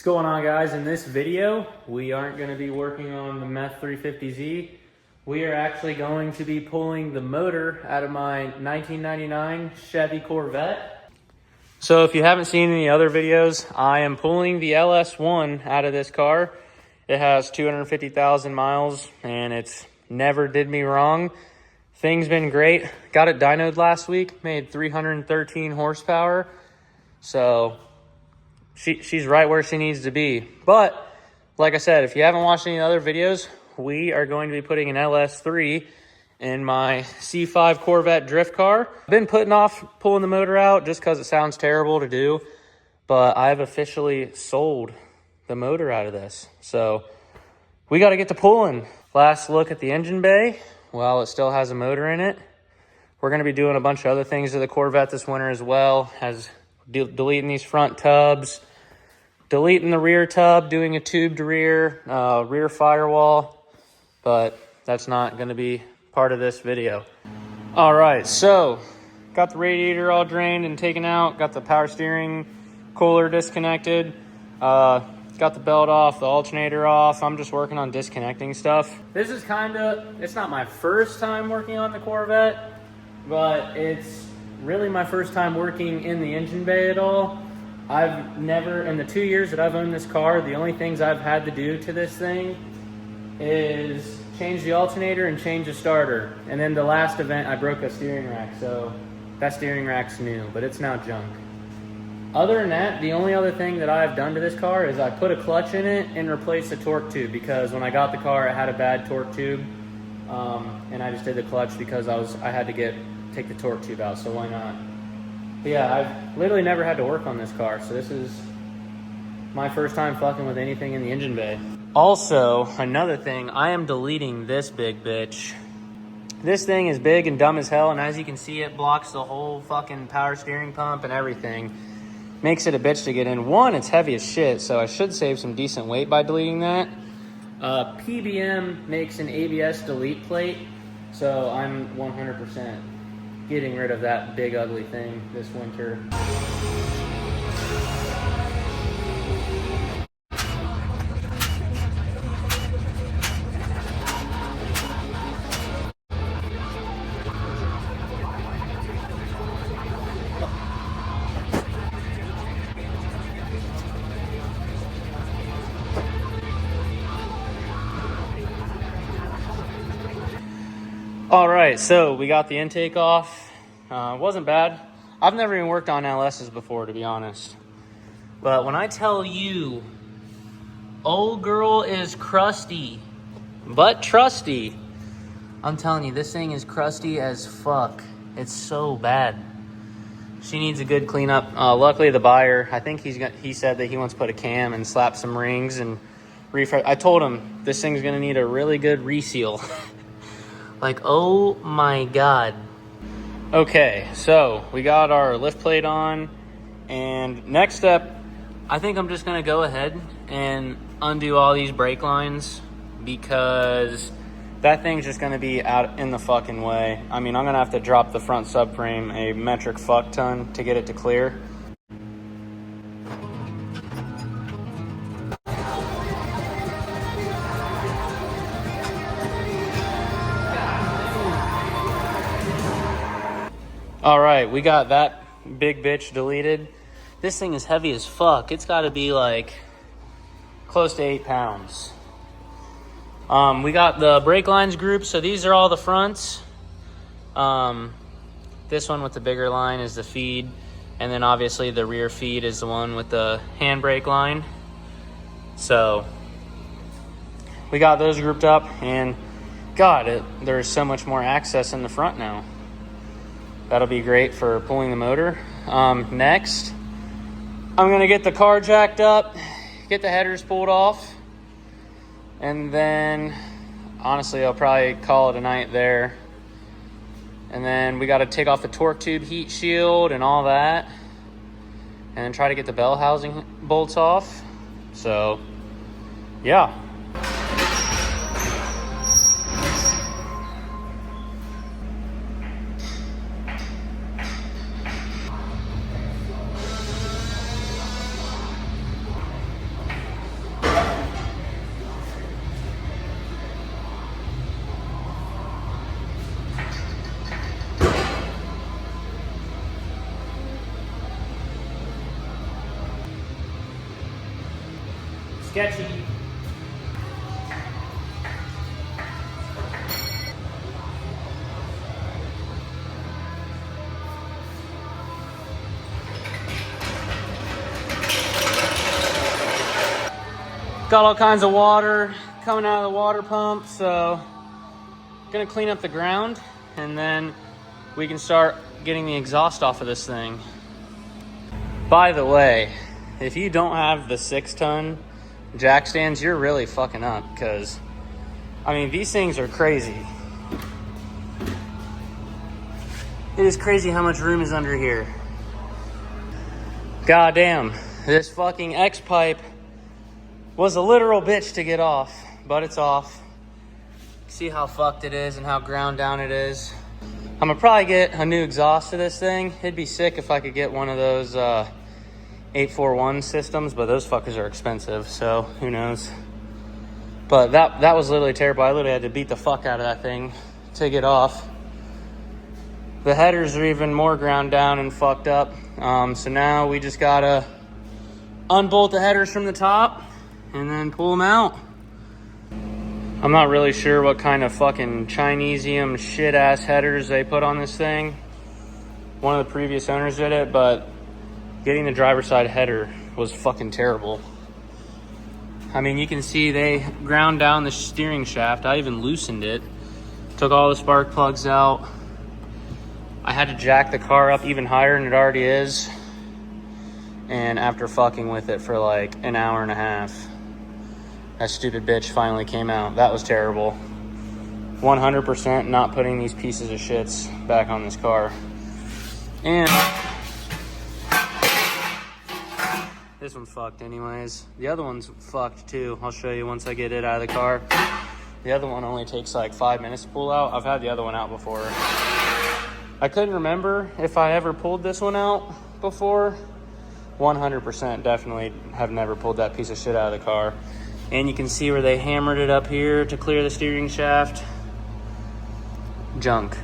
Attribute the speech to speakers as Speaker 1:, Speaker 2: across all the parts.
Speaker 1: going on, guys? In this video, we aren't going to be working on the Meth 350Z. We are actually going to be pulling the motor out of my 1999 Chevy Corvette. So if you haven't seen any other videos, I am pulling the LS1 out of this car. It has 250,000 miles and it's never did me wrong. Thing's been great. Got it dynoed last week, made 313 horsepower. So she's right where she needs to be. But like I said, if you haven't watched any other videos, we are going to be putting an LS3 in my C5 Corvette drift car. I've been putting off pulling the motor out just because it sounds terrible to do, but I've officially sold the motor out of this. So we got to get to pulling. Last look at the engine bay. Well, it still has a motor in it. We're going to be doing a bunch of other things to the Corvette this winter as well, as deleting these front tubs, deleting the rear tub, doing a tubed rear firewall, but that's not going to be part of this video. All right, so got the radiator all drained and taken out, got the power steering cooler disconnected, got the belt off, the alternator off. I'm just working on disconnecting stuff. This is it's not my first time working on the Corvette, but it's really my first time working in the engine bay at all. I've never, in the 2 years that I've owned this car, the only things I've had to do to this thing is change the alternator and change the starter. And then the last event, I broke a steering rack, so that steering rack's new, but it's now junk. Other than that, the only other thing that I've done to this car is I put a clutch in it and replaced the torque tube, because when I got the car, it had a bad torque tube, and I just did the clutch because I had to take the torque tube out, so why not? But yeah, I've literally never had to work on this car, so this is my first time fucking with anything in the engine bay. Also, another thing, I am deleting this big bitch. This thing is big and dumb as hell, and as you can see, it blocks the whole fucking power steering pump and everything. Makes it a bitch to get in. One, it's heavy as shit, so I should save some decent weight by deleting that. PBM makes an ABS delete plate, so I'm 100% getting rid of that big ugly thing this winter. All right, so we got the intake off. Wasn't bad. I've never even worked on LS's before, to be honest. But when I tell you, old girl is crusty, but trusty. I'm telling you, this thing is crusty as fuck. It's so bad. She needs a good cleanup. Luckily, the buyer, I think he said that he wants to put a cam and slap some rings and refresh. I told him this thing's gonna need a really good reseal. Like, oh my God. Okay, so we got our lift plate on, and next step, I think I'm just gonna go ahead and undo all these brake lines, because that thing's just gonna be out in the fucking way. I mean, I'm gonna have to drop the front subframe a metric fuck ton to get it to clear. All right, we got that big bitch deleted. This thing is heavy as fuck. It's got to be like close to 8 pounds. We got the brake lines grouped, so these are all the fronts. This one with the bigger line is the feed, and then obviously the rear feed is the one with the handbrake line. So we got those grouped up, and God, there's so much more access in the front now. That'll be great for pulling the motor. Next, I'm gonna get the car jacked up, get the headers pulled off, and then honestly, I'll probably call it a night there. And then we gotta take off the torque tube heat shield and all that, and try to get the bell housing bolts off. So, yeah. sketchy. Got all kinds of water coming out of the water pump, so gonna clean up the ground and then we can start getting the exhaust off of this thing. By the way, if you don't have the 6-ton jack stands, you're really fucking up, because I mean, these things are crazy. It is crazy how much room is under here. God damn, this fucking X-pipe was a literal bitch to get off, but it's off. See how fucked it is and how ground down it is. I'm gonna probably get a new exhaust to this thing. It'd be sick if I could get one of those 841 systems, but those fuckers are expensive, so who knows. But that was literally terrible. I literally had to beat the fuck out of that thing to get off. The headers are even more ground down and fucked up. So now we just gotta unbolt the headers from the top and then pull them out. I'm not really sure what kind of fucking Chinesium shit ass headers they put on this thing. One of the previous owners did it, but getting the driver's side header was fucking terrible. I mean, you can see they ground down the steering shaft. I even loosened it, took all the spark plugs out. I had to jack the car up even higher than it already is. And after fucking with it for like an hour and a half, that stupid bitch finally came out. That was terrible. 100% not putting these pieces of shits back on this car. And this one's fucked anyways. The other one's fucked too. I'll show you once I get it out of the car. The other one only takes like 5 minutes to pull out. I've had the other one out before. I couldn't remember if I ever pulled this one out before. 100% definitely have never pulled that piece of shit out of the car. And you can see where they hammered it up here to clear the steering shaft. Junk.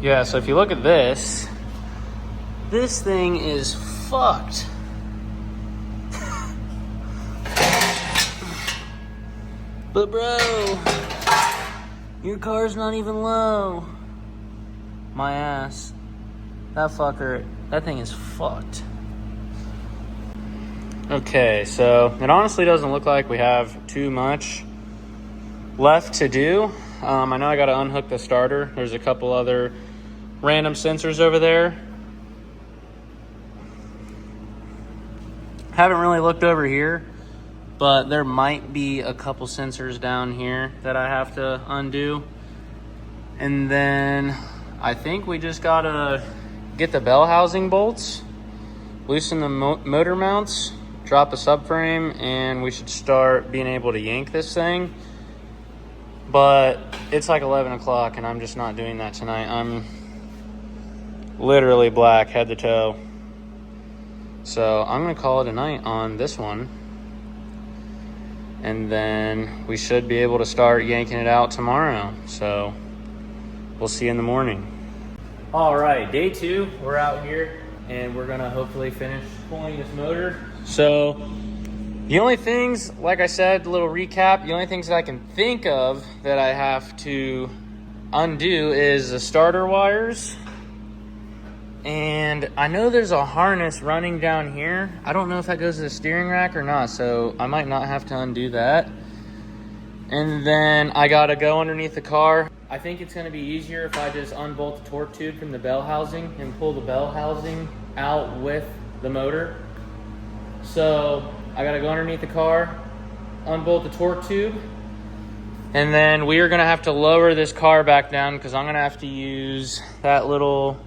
Speaker 1: Yeah, so if you look at this thing is fucked. But bro, your car's not even low. My ass. That fucker, that thing is fucked. Okay, so it honestly doesn't look like we have too much left to do. I know I gotta unhook the starter. There's a couple other random sensors over there. Haven't really looked over here, but there might be a couple sensors down here that I have to undo. And then I think we just gotta get the bell housing bolts, loosen the motor mounts, drop the subframe, and we should start being able to yank this thing. But it's like 11 o'clock and I'm just not doing that tonight. I'm literally black head to toe. So I'm gonna call it a night on this one. And then we should be able to start yanking it out tomorrow. So we'll see you in the morning. All right, day 2, we're out here and we're gonna hopefully finish pulling this motor. So the only things, like I said, a little recap, the only things that I can think of that I have to undo is the starter wires. And I know there's a harness running down here. I don't know if that goes to the steering rack or not, so I might not have to undo that. And then I gotta go underneath the car. I think it's gonna be easier if I just unbolt the torque tube from the bell housing and pull the bell housing out with the motor. So I gotta go underneath the car, unbolt the torque tube, and then we are gonna have to lower this car back down because I'm gonna have to use that little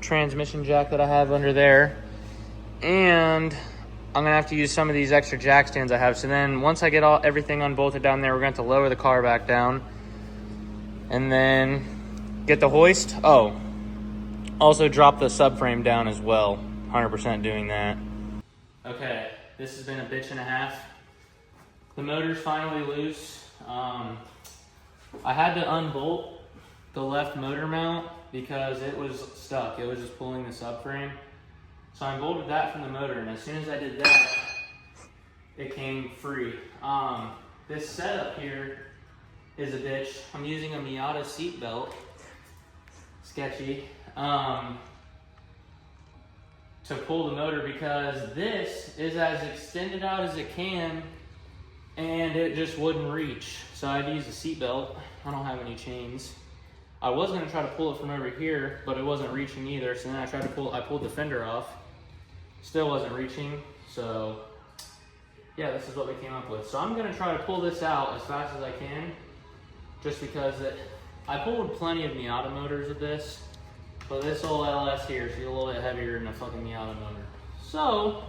Speaker 1: transmission jack that I have under there, and I'm gonna have to use some of these extra jack stands I have. So then once I get everything unbolted down there, we're going to have to lower the car back down and then get the hoist. Oh, also drop the subframe down as well. 100% doing that. Okay, this has been a bitch and a half. The motor's finally loose. I had to unbolt the left motor mount because it was stuck. It was just pulling the subframe. So I unbolted that from the motor, and as soon as I did that, it came free. This setup here is a bitch. I'm using a Miata seat belt, sketchy, to pull the motor because this is as extended out as it can, and it just wouldn't reach. So I had to use a seat belt. I don't have any chains. I was gonna try to pull it from over here, but it wasn't reaching either. So then I pulled the fender off. Still wasn't reaching. So yeah, this is what we came up with. So I'm gonna try to pull this out as fast as I can, just because I pulled plenty of Miata motors with this, but this old LS here is a little bit heavier than a fucking Miata motor. So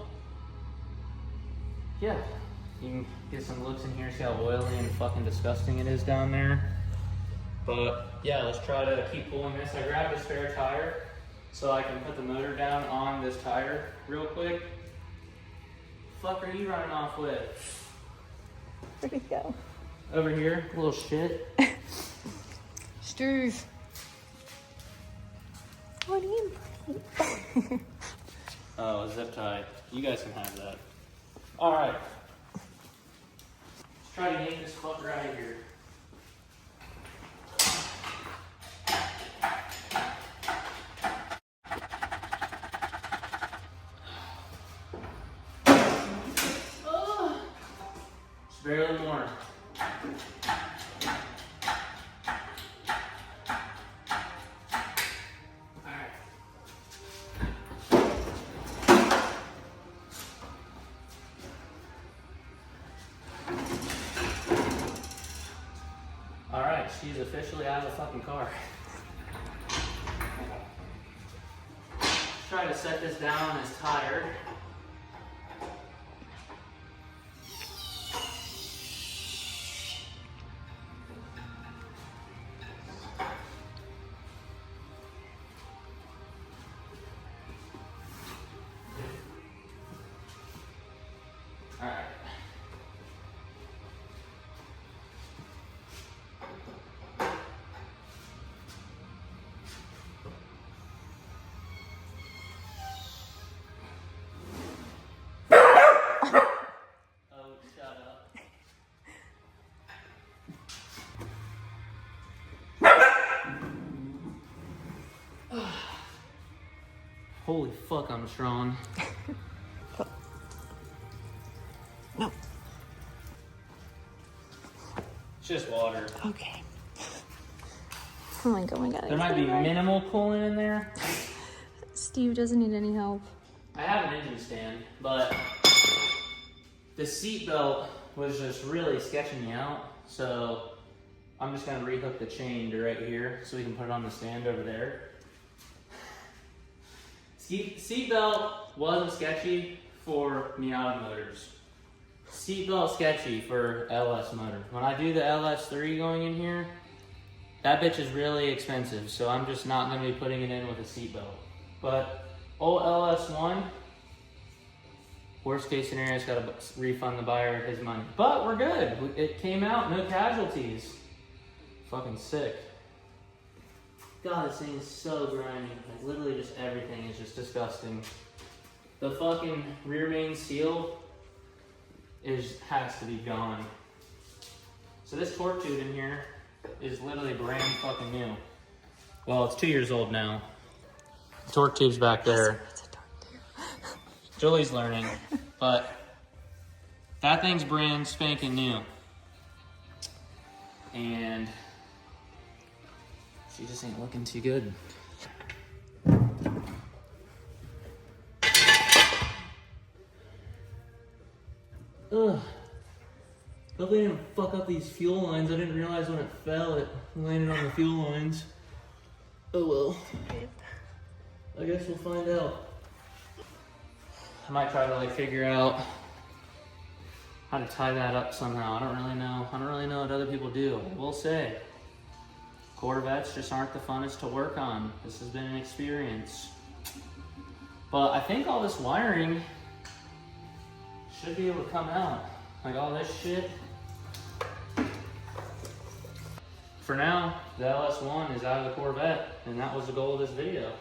Speaker 1: yeah, you can get some looks in here, see how oily and fucking disgusting it is down there. But yeah, let's try to keep pulling this. I grabbed a spare tire so I can put the motor down on this tire real quick. Fuck are you running off with?
Speaker 2: Where'd it go?
Speaker 1: Over here, little shit.
Speaker 2: Steve. What do you mean?
Speaker 1: Oh, a zip tie. You guys can have that. Alright. Let's try to yank this fucker out of here. Barely more. Alright. Alright, she's officially out of the fucking car. Let's try to set this down on this tire. Alright. Oh, shut up. Holy fuck, I'm strong.
Speaker 2: No.
Speaker 1: It's just water.
Speaker 2: Okay. Oh my god.
Speaker 1: There might be minimal pulling in there.
Speaker 2: Steve doesn't need any help.
Speaker 1: I have an engine stand, but the seat belt was just really sketching me out. So I'm just gonna rehook the chain to right here so we can put it on the stand over there. Seat belt wasn't sketchy for Miata motors. Seatbelt sketchy for LS motor. When I do the LS3 going in here, that bitch is really expensive, so I'm just not going to be putting it in with a seatbelt. But old LS1, worst case scenario, it's got to refund the buyer his money. But we're good. It came out, no casualties. Fucking sick. God, this thing is so grimy. Like literally just everything is just disgusting. The fucking rear main seal has to be gone. So this torque tube in here is literally brand fucking new. Well, it's 2 years old now. The torque tube's back there.
Speaker 2: It's a torque tube.
Speaker 1: Julie's learning, but that thing's brand spanking new. And she just ain't looking too good. Ugh. Hopefully I didn't fuck up these fuel lines. I didn't realize when it fell, it landed on the fuel lines. Oh well. I guess we'll find out. I might try to figure out how to tie that up somehow. I don't really know. I don't really know what other people do. I will say, Corvettes just aren't the funnest to work on. This has been an experience. But I think all this wiring should be able to come out. Like all this shit. For now, the LS1 is out of the Corvette, and that was the goal of this video.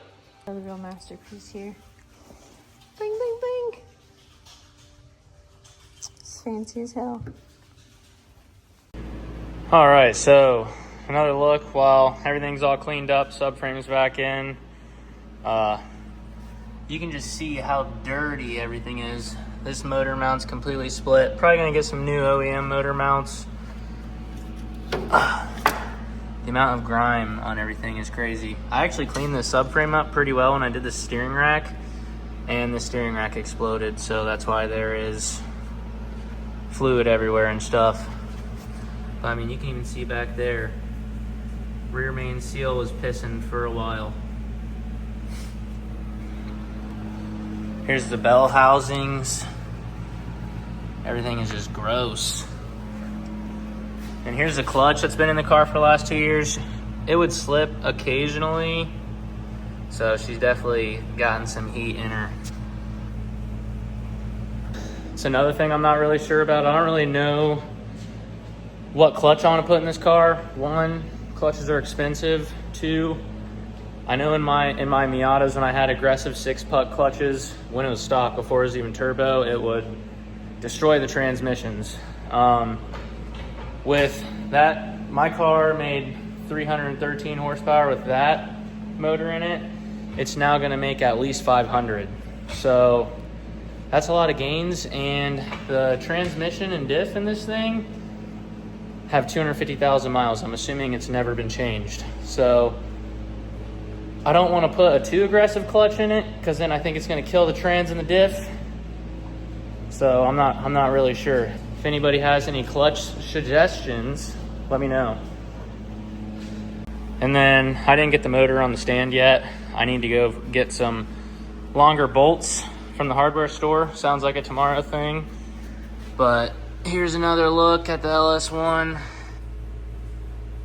Speaker 2: Another real masterpiece here. Bling, bling, bling. It's fancy as hell.
Speaker 1: All right, so another look while everything's all cleaned up, subframe's back in. You can just see how dirty everything is. This motor mount's completely split. Probably gonna get some new OEM motor mounts. The amount of grime on everything is crazy. I actually cleaned the subframe up pretty well when I did the steering rack, and the steering rack exploded, so that's why there is fluid everywhere and stuff. But, I mean, you can even see back there, rear main seal was pissing for a while. Here's the bell housings. Everything is just gross. And here's the clutch that's been in the car for the last 2 years. It would slip occasionally, so she's definitely gotten some heat in her. It's another thing I'm not really sure about. I don't really know what clutch I want to put in this car. 1, clutches are expensive. 2, I know in my Miatas, when I had aggressive 6-puck clutches, when it was stock, before it was even turbo, it would destroy the transmissions. With that, my car made 313 horsepower with that motor in it. It's now gonna make at least 500. So that's a lot of gains, and the transmission and diff in this thing have 250,000 miles. I'm assuming it's never been changed. So I don't wanna put a too aggressive clutch in it, because then I think it's gonna kill the trans and the diff. So I'm not really sure. If anybody has any clutch suggestions, let me know. And then I didn't get the motor on the stand yet. I need to go get some longer bolts from the hardware store. Sounds like a tomorrow thing. But here's another look at the LS1. Look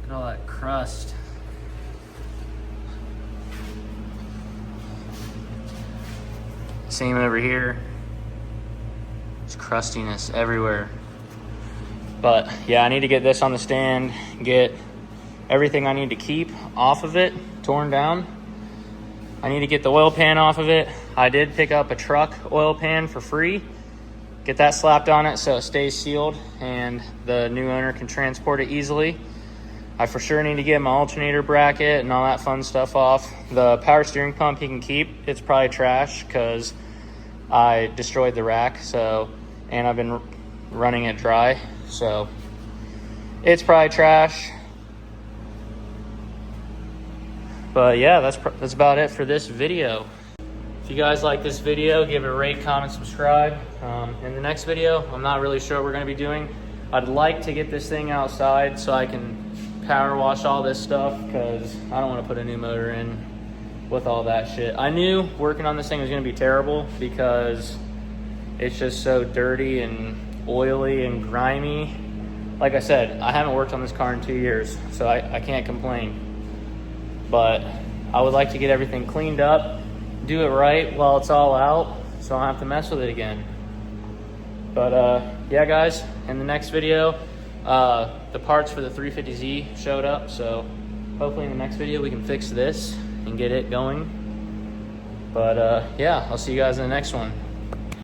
Speaker 1: at all that crust. Same over here. There's crustiness everywhere. But yeah, I need to get this on the stand, get everything I need to keep off of it, torn down. I need to get the oil pan off of it. I did pick up a truck oil pan for free. Get that slapped on it so it stays sealed and the new owner can transport it easily. I for sure need to get my alternator bracket and all that fun stuff off. The power steering pump he can keep. It's probably trash because I destroyed the rack, and I've been running it dry. So it's probably trash. But yeah, that's about it for this video. If you guys like this video, give it a rate, comment, subscribe. In the next video, I'm not really sure what we're gonna be doing. I'd like to get this thing outside so I can power wash all this stuff, because I don't want to put a new motor in with all that shit. I knew working on this thing was gonna be terrible because it's just so dirty and oily and grimy. Like I said, I haven't worked on this car in 2 years, so I can't complain. But I would like to get everything cleaned up, do it right while it's all out, so I don't have to mess with it again. But yeah, guys, in the next video, the parts for the 350Z showed up, so hopefully in the next video we can fix this and get it going. But yeah, I'll see you guys in the next one.